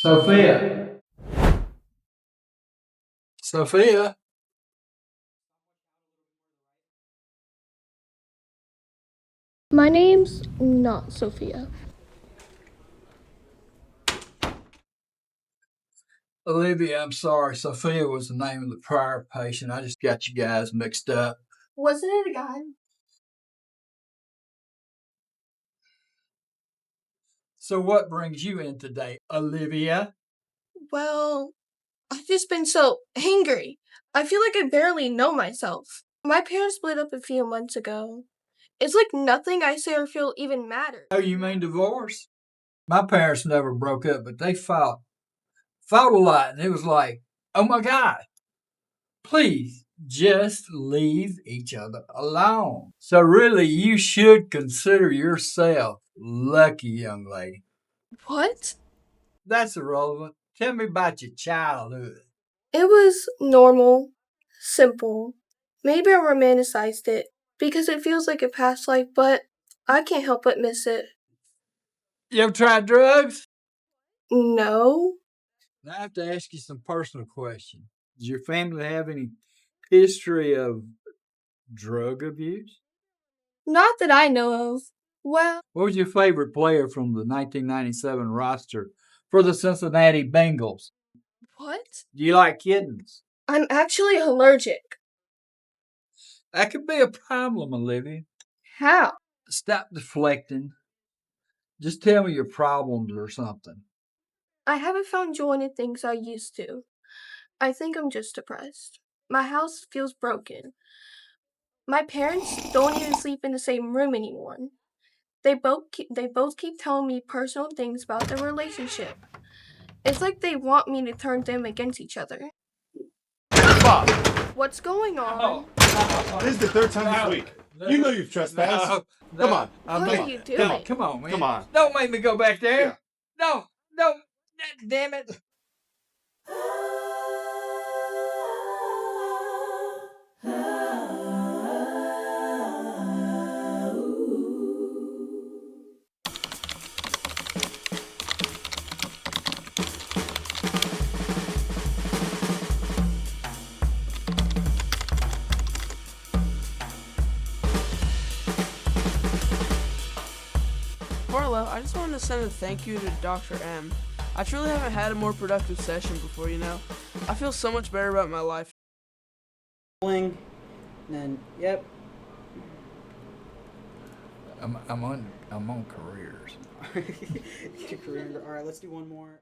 Sophia. Sophia. My name's not Sophia. Olivia, I'm sorry. Sophia was the name of the prior patient. I just got you guys mixed up. Wasn't it a guy? So what brings you in today, Olivia? Well, I've just been so angry. I feel like I barely know myself. My parents split up a few months ago. It's like nothing I say or feel even matters. Oh, you mean divorce? My parents never broke up, but they fought a lot, and it was like, oh my God, please just leave each other alone. So really, you should consider yourself lucky, young lady. What? That's irrelevant. Tell me about your childhood. It was normal, simple. Maybe I romanticized it because it feels like a past life, but I can't help but miss it. You ever tried drugs? No, I have to ask you some personal questions. Does your family have any history of drug abuse? not that I know of. Well, What was your favorite player from the 1997 roster for the Cincinnati Bengals? what? Do you like kittens? I'm actually allergic. That could be a problem, Olivia. How? Stop deflecting. Just tell me your problems or something. I haven't found joy in the things I used to. I think I'm just depressed. My house feels broken. My parents don't even sleep in the same room anymore. They both keep telling me personal things about their relationship. It's like they want me to turn them against each other. Bob, What's going on? this is the third time this week. You know you've trespassed. Come on. What are you Come on. doing? Come on, man. Come on. Don't make me go back there. Yeah. No, no. Damn it. Marlo, I just wanted to send a thank you to Dr. M. I truly haven't had a more productive session before, you know. I feel so much better about my life. And then, yep. I'm on careers. Career. All right, let's do one more.